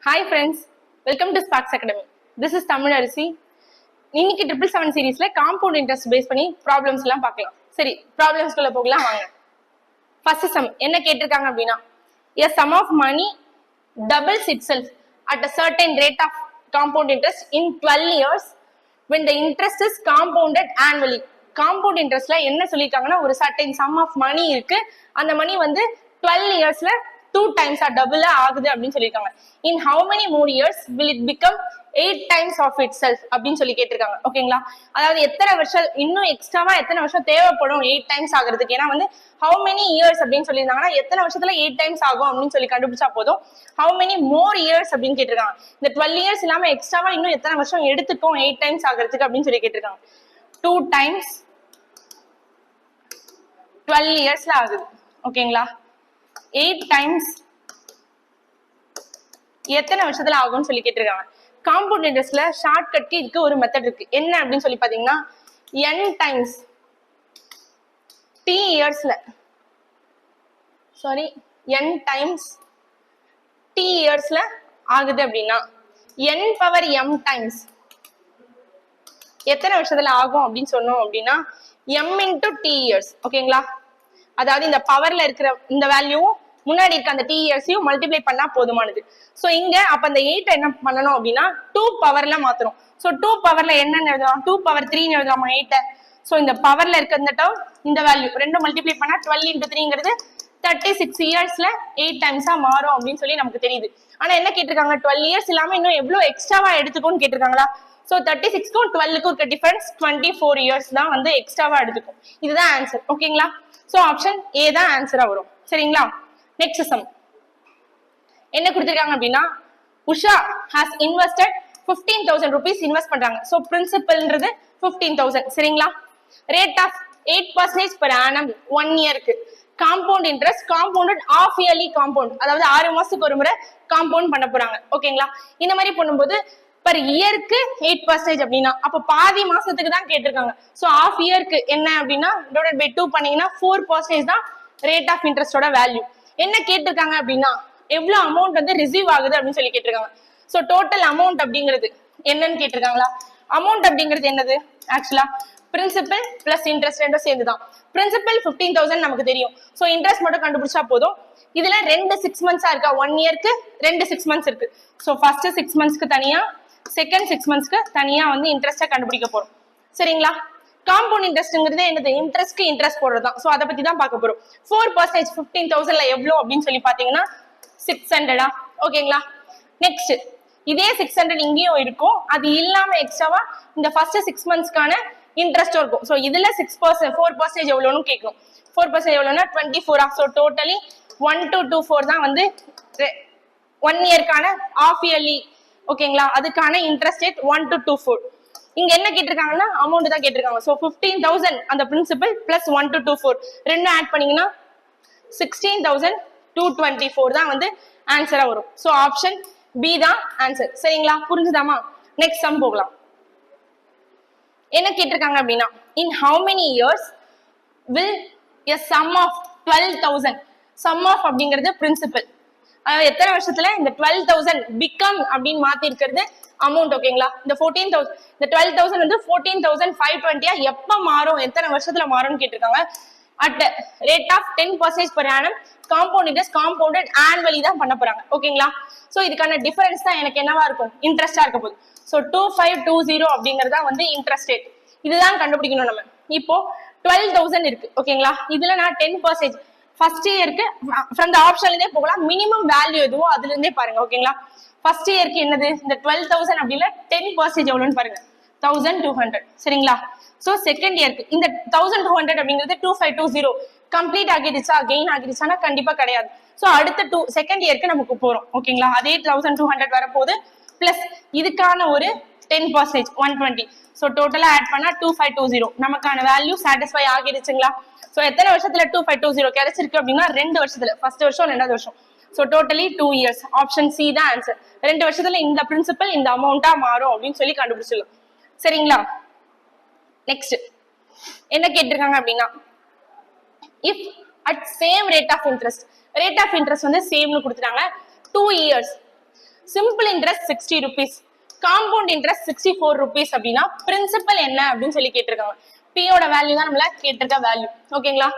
Hi friends, welcome to Sparks academy. This is Tamil அரிசி. இன்னைக்கு 777 சீரீஸ்ல காம்பவுண்ட் இன்ட்ரெஸ்ட் பேஸ் பண்ணி ப்ராப்ளம்ஸ் எல்லாம் பார்க்கலாம். சரி, ப்ராப்ளம்ஸ்குள்ள போகலாம் வாங்க. ஃபர்ஸ்ட் சம் என்ன கேட்டிருக்காங்க அப்படின்னா, a sum of money doubles itself at a certain rate of compound interest in 12 years when the interest is compounded annually. Compound இன்ட்ரெஸ்ட்ல என்ன சொல்லியிருக்காங்கன்னா, ஒரு சர்டைன் சம் ஆஃப் மணி இருக்கு, அந்த மணி வந்து 12 இயர்ஸ்ல 2 times டபுளா ஆகுது அப்படின்னு சொல்லியிருக்காங்க. இன் how many more years will it become 8 times of itself அப்படின்னு சொல்லி கேட்டிருக்காங்க. ஓகேங்களா, அதாவது எத்தனை வருஷம் இன்னும் எக்ஸ்ட்ராவா எத்தனை வருஷம் தேவைப்படும் 8 times ஆகுறதுக்கு. ஏன்னா வந்து ஹவு மெனி இயர்ஸ் அப்படின்னு சொல்லியிருந்தாங்கன்னா எத்தனை வருஷத்துல 8 times ஆகும் அப்படின்னு சொல்லி கண்டுபிடிச்சா போதும். ஹவு மெனி மோர் இயர்ஸ் அப்படின்னு கேட்டிருக்காங்க. இந்த 12 இயர்ஸ் இல்லாம எக்ஸ்ட்ராவா இன்னும் எத்தனை வருஷம் எடுத்துக்கும் 8 times ஆகுறதுக்கு அப்படின்னு சொல்லி கேட்டிருக்காங்க. 2 times 12 இயர்ஸ்ல ஆகுது. ஓகேங்களா, 8 times எத்தனை வருஷத்துல ஆகும்னு சொல்லி கேட்டிருக்காங்க. காம்பவுண்ட் இன்ட்ரெஸ்ட்ல ஷார்ட் கட்க்கு இதுக்கு ஒரு மெத்தட் இருக்கு. என்ன அப்படின்னு சொல்லி பாத்தீங்கன்னா, n times t இயர்ஸ்ல n times t இயர்ஸ்ல ஆகுது அப்படின்னா n பவர் m times எத்தனை வருஷத்துல ஆகும் அப்படின்னு சொன்னோம் அப்படின்னா m into t years. ஓகேங்களா, அதாவது இந்த பவர்ல இருக்கிற இந்த வேல்யூவும் முன்னாடி இருக்க அந்த t இயர்ஸையும் மல்டிப்ளை பண்ணா போதுமானது. சோ இங்க அப்ப அந்த 8 என்ன பண்ணணும் அப்படின்னா 2 பவர்ல மாத்தணும். சோ 2 பவர்ல என்னன்னு எழுதலாம், 2 பவர் 3 எழுதலாமா 8. சோ இந்த பவர்ல இருக்க இந்த டேர்ம் இந்த வேல்யூ ரெண்டும் மல்டிப்ளை பண்ணா 12 into 3ங்கிறது 36 இயர்ஸ்ல 8 டைம்ஸா மாறும் அப்படின்னு சொல்லி நமக்கு தெரியுது. ஆனா என்ன கேட்டிருக்காங்க, 12 இயர்ஸ் இல்லாம இன்னும் எவ்வளவு எக்ஸ்ட்ராவா எடுத்துக்கும்னு கேட்டிருக்காங்களா. சோ 36க்கும் 12க்கும் இருக்க டிஃபரன்ஸ் 24 இயர்ஸ் தான் வந்து எக்ஸ்ட்ராவா எடுத்துக்கும். இதுதான் ஆன்சர். ஓகேங்களா, சோ ஆப்ஷன் ஏ தான் ஆன்சரா வரும். சரிங்களா, நெக்ஸ்ட் சம் என்ன கொடுத்திருக்காங்க அப்படின்னா, Usha has invested 15,000 rupees invest பண்றாங்க. சோ பிரின்சிபல்ன்றது 15,000. சரிங்களா, ரேட் ஆஃப் 8% per annum 1 இயருக்கு. Compound interest compounded of yearly compound, அதாவது 6 மாசத்துக்கு ஒரு முறை காம்பவுண்ட் பண்ண போறாங்க. ஓகேங்களா, இந்த மாதிரி பண்ணும்போது பர் இயருக்கு 8% அப்படின்னா அப்ப பாதி மாசத்துக்கு தான் கேட்டிருக்காங்க. சோ ஆஃப் இயருக்கு என்ன அப்படின்னா டிவைடட் பை 2 பண்ணீங்கன்னா 4% தான் ரேட் ஆஃப் இன்ட்ரெஸ்டோட வேல்யூ. என்ன கேட்டிருக்காங்க அப்படின்னா எவ்வளவு அமௌண்ட் வந்து ரிசீவ் ஆகுது அப்படின்னு சொல்லி கேட்டிருக்காங்க. சோ டோட்டல் அமௌண்ட் அப்படிங்கிறது என்னன்னு கேட்டிருக்காங்களா. அமௌண்ட் அப்படிங்கிறது என்னது, ஆக்சுவலா பிரின்சிபல் பிளஸ் இன்ட்ரெஸ்ட் ரெண்டும் சேர்ந்துதான். பிரின்சிபல் 15,000 நமக்கு தெரியும். சோ இன்ட்ரெஸ்ட் மட்டும் கண்டுபிடிச்சா போதும். இதுல 2 6 months இருக்கா, 1 இயருக்கு 2 6 months இருக்கு. சோ ஃபர்ஸ்ட் 6 monthsக்கு தனியா, செகண்ட் 6 monthsக்கு தனியா வந்து இன்ட்ரெஸ்ட கண்டுபிடிக்க போறோம். சரிங்களா, காம்பவுண்ட் இன்ட்ரெஸ்ட்ங்கிறது என்னது, இன்ட்ரெஸ்ட்க்கு இன்ட்ரெஸ்ட் போடுறதுதான். சோ அதை பத்தி தான் பார்க்க போறோம். 4% 15,000ல எவ்வளவு அப்படின்னு சொல்லி பாத்தீங்கன்னா 600. ஓகேங்களா, நெக்ஸ்ட் இதே 600 இங்கேயும் இருக்கும். அது இல்லாம எக்ஸ்ட்ராவா இந்த ஃபர்ஸ்ட் 6 monthsக்கான இன்ட்ரெஸ்ட் இருக்கும். சோ இதுல 6% 4% எவ்வளவுன்னு கேட்கணும். 4% எவ்வளவுன்னா 24. சோ டோட்டலி 1224 தான் வந்து 1 இயர்க்கான ஆஃப் இயர்லி. ஓகேங்களா, அதுக்கான இன்ட்ரெஸ்ட் ரேட் 1224. இங்க என்ன கேட்டிருக்காங்கன்னா அமௌண்ட் தான் கேட்டிருக்காங்க. சோ 15,000 அந்த பிரின்சிபல் பிளஸ் 1224 ரெண்டும் ஆட் பண்ணீங்கன்னா 16,224 தான் வந்து ஆன்சரா வரும். சோ ஆப்ஷன் பி தான் ஆன்சர். சரிங்களா, புரிஞ்சுதாமா? நெக்ஸ்ட் சம் போகலாம். என்ன கேட்டிருக்காங்க அப்படின்னா, in how many years will a sum of 12,000. Sum of அப்படிங்கிறது பிரின்சிபல், அதாவது எத்தனை வருஷத்துல இந்த 12,000 பிகம் அப்படின்னு மாத்தி இருக்கிறது அமௌண்ட். ஓகேங்களா, இந்த 14,000 இந்த 12,000 வந்து 14,520 எப்ப மாறும், எத்தனை வருஷத்துல மாறும்னு கேட்டிருக்காங்க. At rate of 10% per annum compound interest compounded annually தான் பண்ண போறாங்க. ஓகேங்களா, சோ இதுக்கான டிஃபரன்ஸ் தான் எனக்கு என்னவா இருக்கும், இன்ட்ரெஸ்டா இருக்க போகுது. சோ 2520 அப்படிங்கறதா வந்து இன்ட்ரெஸ்ட் ரேட். இதுதான் கண்டுபிடிக்கணும் நம்ம. இப்போ 12,000 இருக்கு. ஓகேங்களா, இதுல நான் 10% ஃபர்ஸ்ட் இயருக்கு ஃப்ரம் த ஆப்ஷன்லயே போகலாம். மினிமம் வேல்யூ எதுவோ அதுல இருந்தே பாருங்க. ஓகேங்களா, ஃபர்ஸ்ட் இயருக்கு என்னது இந்த 12,000 அப்படின்னா 10% எவ்வளவுன்னு பாருங்க, 1,200. சரிங்களா, சோ செகண்ட் இயருக்கு இந்த 1,200 அப்படிங்கிறது 2520 கம்ப்ளீட் ஆகிடுச்சா, கெயின் ஆகிடுச்சானா கண்டிப்பா கிடையாது. சோ அடுத்த செகண்ட் இயருக்கு நமக்கு போறோம். ஓகேங்களா, அதே 1,200 வரப்போகுது பிளஸ் இதுக்கான ஒரு 10% 120. சோ டோட்டலா ஆட் பண்ணா 2520 நமக்கான வேல்யூ சாட்டிஸ்ஃபை ஆகிடுச்சுங்களா. சோ எத்தனை வருஷத்துல 2520 கிடைச்சிருக்கு அப்படின்னா 2 வருஷத்துல, ஃபர்ஸ்ட் வருஷம் 2வது வருஷம். So totally 2 years. Option C தான் ஆன்சர். 2 வருஷத்துல இந்த பிரின்சிபல் இந்த அமௌண்டா மாறும் அப்படின்னு சொல்லி கண்டுபிடிச்சிடலாம். சரிங்களா, நெக்ஸ்ட் என்ன கேட்டிருக்காங்க அப்படின்னா, if at same rate of interest, rate of interest வந்து சேம்னு கொடுத்துட்டாங்க 2 years. Simple interest 60 rupees, compound interest 64 rupees அப்படின்னா பிரின்சிபல் என்ன அப்படின்னு சொல்லி கேட்டிருக்காங்க. பியோட வேல்யூ தான் நம்மள கேட்டிருக்க வேல்யூ. ஓகேங்களா?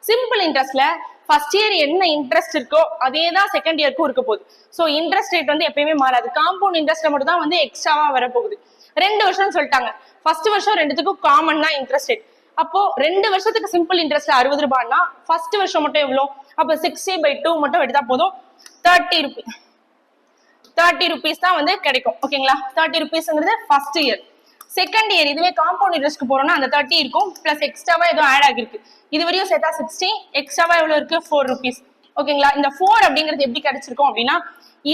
சிம்பிள் இன்ட்ரெஸ்ட்ல ஃபர்ஸ்ட் இயர் என்ன இன்ட்ரெஸ்ட் இருக்கோ அதே தான் செகண்ட் இயருக்கும் இருக்க போகுது. ஸோ இன்ட்ரெஸ்ட் ரேட் வந்து எப்பயுமே மாறாது. காம்பவுண்ட் இன்ட்ரெஸ்ட்ல மட்டும் தான் வந்து எக்ஸ்ட்ராவா வரப்போகுது. 2 வருஷம் சொல்லிட்டாங்க. ஃபர்ஸ்ட் வருஷம் ரெண்டுத்துக்கும் காமன் தான் இன்ட்ரெஸ்ட் ரேட். அப்போ 2 வருஷத்துக்கு சிம்பிள் இன்ட்ரெஸ்ட் 60 ரூபாய்னா ஃபர்ஸ்ட் வருஷம் மட்டும் எவ்வளோ? அப்போ 60/2 மட்டும் எடுத்தா போதும் 30 rupees. 30 rupees தான் வந்து கிடைக்கும். ஓகேங்களா? 30 rupeesங்கிறது ஃபர்ஸ்ட் இயர். செகண்ட் இயர் இதுவே காம்பவுண்ட் இன்ட்ரெஸ்ட்க்கு போறோம்னா அந்த 30 இருக்கும் பிளஸ் எக்ஸ்ட்ராவா ஏதோ ஆட் ஆகிருக்கு. இது வரையும் சேர்த்தா 60, எக்ஸ்ட்ராவா எவ்வளவு இருக்கு? 4 rupees. ஓகேங்களா? இந்த 4 அப்படிங்கிறது எப்படி கிடைச்சிருக்கும் அப்படின்னா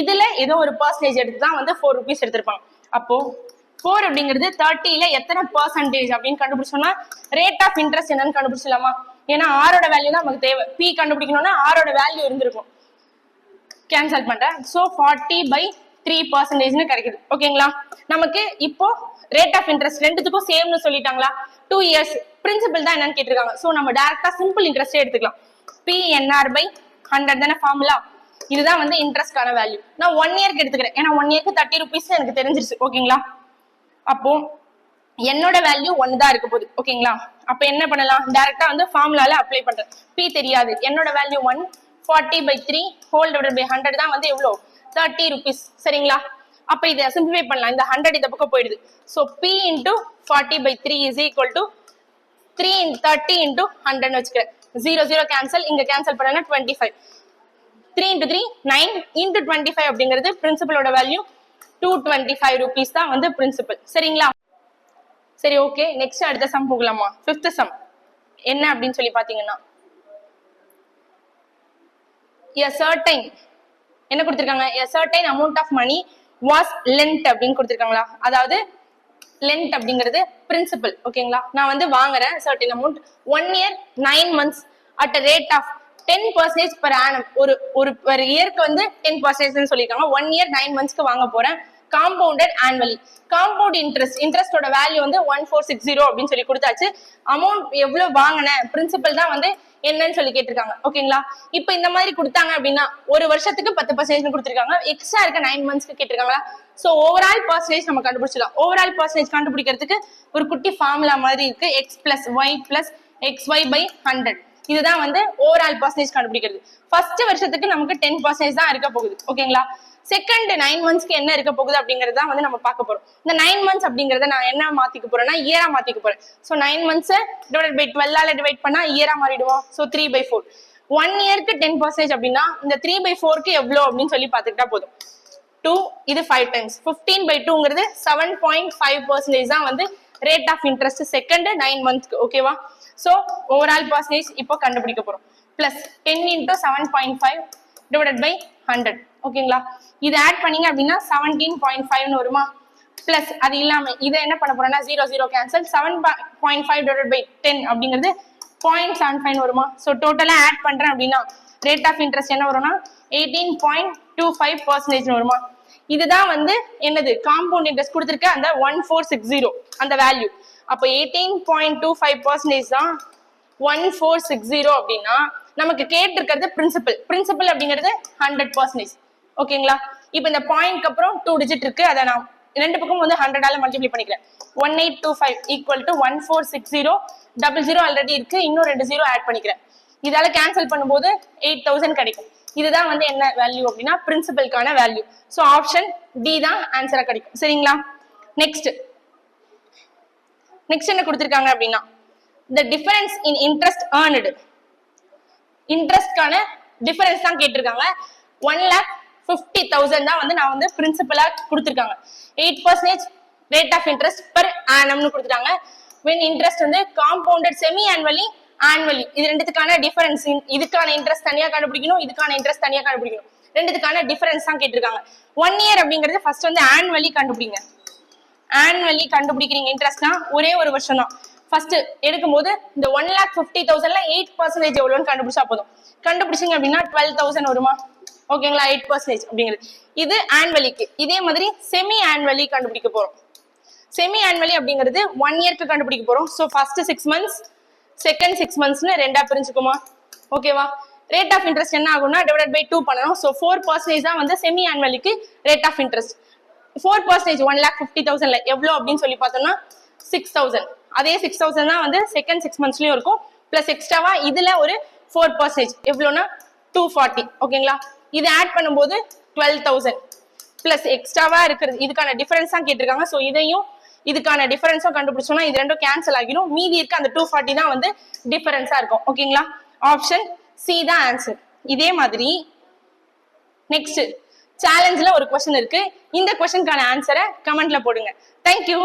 இதுல ஏதோ ஒரு பர்சன்டேஜ் எடுத்து தான் வந்து 4 rupees எடுத்திருப்பாங்க. அப்போ 4 அப்படிங்கிறது 30ல எத்தனை பர்சன்டேஜ் அப்படின்னு கண்டுபிடிச்சோம்னா ரேட் ஆஃப் இன்ட்ரெஸ்ட் என்னன்னு கண்டுபிடிச்சலாமா? ஏன்னா ஆரோட வேல்யூ தான் நமக்கு தேவை. பி கண்டுபிடிக்கணும்னா ஆரோட வேல்யூ இருந்திருக்கும். கேன்சல் பண்றேன். ஸோ 40/3% கிடைக்குது. ஓகேங்களா? நமக்கு இப்போ ரேட் ஆஃப் இன்ட்ரெஸ்ட் ரெண்டுத்துக்கும் சேம்னு சொல்லிட்டாங்களா? 2 years பிரின்சிபல் தான் என்னன்னு கேட்டிருக்காங்க. ஸோ நம்ம டைரக்டா சிம்பிள் இன்ட்ரெஸ்டே எடுத்துக்கலாம். PNR/100 தானே ஃபார்முலா. இதுதான் வந்து இன்ட்ரெஸ்ட்கான வேல்யூ. நான் 1 இயர்க்கு எடுத்துக்கிறேன். ஏன்னா 1 இயர்க்கு 30 rupees எனக்கு தெரிஞ்சிருச்சு. ஓகேங்களா? அப்போ என்னோட வேல்யூ 1 தான் இருக்க போகுது. ஓகேங்களா? அப்ப என்ன பண்ணலாம்? டைரக்டா வந்து ஃபார்முலால அப்ளை பண்றேன். P தெரியாது. என்னோட வேல்யூ 1, 40/3 ஹோல் டிவைடட் பை 100 தான் வந்து எவ்வளோ? 30 rupees. சரிங்களா? அப்ப இதை சிம்பிளிஃபை பண்ணலாம். இந்த 100 இந்த பக்கம் போயிடுது. So P into 40/3 is equal to 30 into 100 வச்சுக்கிறேன். 0 கேன்சல். இங்க கேன்சல் பண்ணா 25. 3 into 3 9 into 25 அப்படிங்கிறது பிரின்சிபலோட வேல்யூ 225 rupees தான் வந்து பிரின்சிபல். சரிங்களா? சரி, ஓகே. நெக்ஸ்ட் அடுத்த சம் போகலாமா? 5th சம் என்ன அப்படின்னு சொல்லி பாத்தீங்கன்னா a certain என்ன கொடுத்திருக்காங்க? a certain amount of money was lent அப்படின்னு கொடுத்திருக்காங்களா? அதாவது lent அப்படிங்கிறது பிரின்சிபல். ஓகேங்களா? நான் வந்து வாங்குறேன் certain amount 1 year 9 months at a rate of 10% per annum. ஒரு per இயருக்கு வந்து 10% சொல்லிருக்காங்க. 1 year 9 monthsக்கு வாங்க போறேன். Compounded annually. காம்பவுண்ட் இன்ட்ரெஸ்டோட வேல்யூ வந்து 1460 அப்படின்னு சொல்லி கொடுத்தாச்சு. அமௌண்ட் எவ்வளவு வாங்கின பிரின்சிபல் தான் வந்து என்னன்னு சொல்லி கேட்டிருக்காங்க. ஓகேங்களா? இப்ப இந்த மாதிரி கொடுத்தாங்க அப்படின்னா ஒரு வருஷத்துக்கு 10% கொடுத்திருக்காங்க. எக்ஸ்ட்ரா இருக்க 9 monthsக்கு கேட்டிருக்காங்களா? சோ ஓவரால் பர்சன்டேஜ் நம்ம கண்டுபிடிச்சலாம். ஓவரால் பர்சன்டேஜ் கண்டுபிடிக்கிறதுக்கு ஒரு குட்டி ஃபார்முலா மாதிரி இருக்கு. x plus y plus xy/100. இதுதான் வந்து ஓவரால் பர்சன்டேஜ் கண்டுபிடிக்கிறது. ஃபர்ஸ்ட் வருஷத்துக்கு நமக்கு 10% தான் இருக்க போகுது. ஓகேங்களா? செகண்ட் 9 monthsக்கு என்ன இருக்க போகுது அப்படிங்கறத வந்து நம்ம பார்க்க போறோம். இந்த 9 months அப்படிங்கறத நான் என்ன மாத்திக்க போறேன்னா இயரா மாத்திக்க போறேன். சோ 9 months divided by 12 ஆல டிவைட் பண்ணா இயரா மாறிடுவோம். சோ 3/4. 1 இயருக்கு 10% அப்படின்னா இந்த 3/4க்கு எவ்வளவு அப்படின்னு சொல்லி பாத்துக்கிட்டா போதும். 2 இது 5 times. 15/2ங்கிறது 7.5% தான் வந்து ரேட் ஆஃப் இன்ட்ரெஸ்ட் செகண்ட் 9 monthsக்கு. ஓகேவா? சோ ஓவரால் பர்சன்டேஜ் இப்போ கண்டுபிடிக்க போறோம். Plus 10 into 7.5 divided by 100. ஓகேங்களா? இது ஆட் பண்ணீங்க அப்படின்னா 17.5 வருமா? பிளஸ் அது இல்லாம இதை என்ன பண்ண போறோம்னா 0 கேன்சல். 7.5 divided by 10 அப்படிங்கிறது 0.75 வருமா? சோ டோட்டலா ஆட் பண்றேன் அப்படின்னா ரேட் ஆஃப் இன்ட்ரெஸ்ட் என்ன வரும்னா 18.25% வருமா? இதுதான் வந்து என்னது காம்பவுண்ட் இன்ட்ரெஸ்ட் கொடுத்திருக்க அந்த 1460 அந்த வேல்யூ. அப்ப 18.25% தான் 1460 அப்படின்னா நமக்கு கேட்டிருக்கிறது பிரின்சிபல். பிரின்சிபல் அப்படிங்கிறது 100%. ஓகேங்களா? இப்ப இந்த பாயிண்ட்க்கு அப்புறம் 2 digit இருக்கு. அதை நான் ரெண்டு பக்கம் வந்து 100 ஆல மல்டிப்ளை பண்ணிக்கிறேன். 1825 equal to 1460. 00 ஆல்ரெடி இருக்கு. இன்னும் 2 0 ஆட் பண்ணிக்கிறேன். இதால கேன்சல் பண்ணும்போது 8000 கிடைக்கும். இதுதான் வந்து என்ன வேல்யூ அப்படின்னா பிரின்சிபல்கான வேல்யூ. சோ ஆப்ஷன் டி தான் ஆன்சரா கிடைக்கும். சரிங்களா? நெக்ஸ்ட் என்ன கொடுத்திருக்காங்க அப்படின்னா the difference in interest earned. இன்ட்ரெஸ்ட்கான டிஃபரன்ஸ் தான் கேட்டிருக்காங்க. 1,50,000 தான் வந்து நான் வந்து பிரின்சிபலா கொடுத்திருக்காங்க. 8% ரேட் ஆஃப் இன்ட்ரெஸ்ட் பெர் ஆனம்னு கொடுத்துட்டாங்க. when இன்ட்ரெஸ்ட் வந்து காம்பவுண்டட் செமி ஆனுவலி ஆனுவலி இது ரெண்டுத்துக்கான டிஃபரன்ஸ். இதுக்கான இன்ட்ரெஸ்ட் தனியா கண்டுபிடிக்கணும், இதுக்கான இன்ட்ரெஸ்ட் தனியா கண்டுபிடிக்கணும். ரெண்டுத்துக்கான டிஃபரன்ஸ் தான் கேட்டிருக்காங்க. 1 year அப்படிங்கிறது ஃபர்ஸ்ட் வந்து ஆனுவலி கண்டுபிடிங்க. ஆனுவலி கண்டுபிடிக்கிறீங்க இன்ட்ரெஸ்ட்னா ஒரே ஒரு வருஷம் தான். ஃபர்ஸ்ட் எடுக்கும்போது இந்த 1,50,000ல 8% எவ்வளவுன்னு கண்டுபிடிச்சா போதும். கண்டுபிடிச்சிங்க அப்படின்னா 12,000 வருமா? ஓகேங்களா? 8% அப்படிங்கிறது இது ஆனுவலிக்கு. இதே மாதிரி செமி ஆனுவலி கண்டுபிடிக்க போறோம். செமி ஆனுவலி அப்படிங்கிறது 1 இயர்க்கு கண்டுபிடிக்க போறோம். சோ ஃபர்ஸ்ட் 6 months செகண்ட் 6 monthsனு ரெண்டா பிரிஞ்சுக்குமா? ஓகேவா? ரேட் ஆஃப் இன்ட்ரெஸ்ட் என்ன ஆகும்னா டிவைடட் பை 2 பண்ணணும். ஸோ 4% தான் வந்து செமி ஆனுவலுக்கு ரேட் ஆஃப் இன்ட்ரெஸ்ட். 4% 1,50,000 எவ்வளோ அப்படின்னு சொல்லி பார்த்தோம்னா 6,000. அதே 6,000 தான் வந்து செகண்ட் 6 monthsலயும் இருக்கும். பிளஸ் எக்ஸ்ட்ராவா இதுல ஒரு 4% எவ்வளோனா 240. ஓகேங்களா? இது ஆட் பண்ணும்போது 12,000 பிளஸ் எக்ஸ்ட்ராவா இருக்கிறது இதுக்கான டிஃபரன்ஸ் தான் கேட்டிருக்காங்க. ஸோ இதையும் இதுக்கான டிஃபரன்ஸும் கண்டுபிடிச்சோம்னா இது ரெண்டும் கேன்சல் ஆகிடும். மீதி இருக்க அந்த 240 தான் வந்து டிஃபரன்ஸா இருக்கும். ஓகேங்களா? ஆப்ஷன் சி தான் ஆன்சர். இதே மாதிரி நெக்ஸ்ட் சேலஞ்சில் ஒரு கொஸ்டின் இருக்கு. இந்த கொஸ்டினுக்கான ஆன்சரை கமெண்ட்ல போடுங்க. தேங்க்யூ.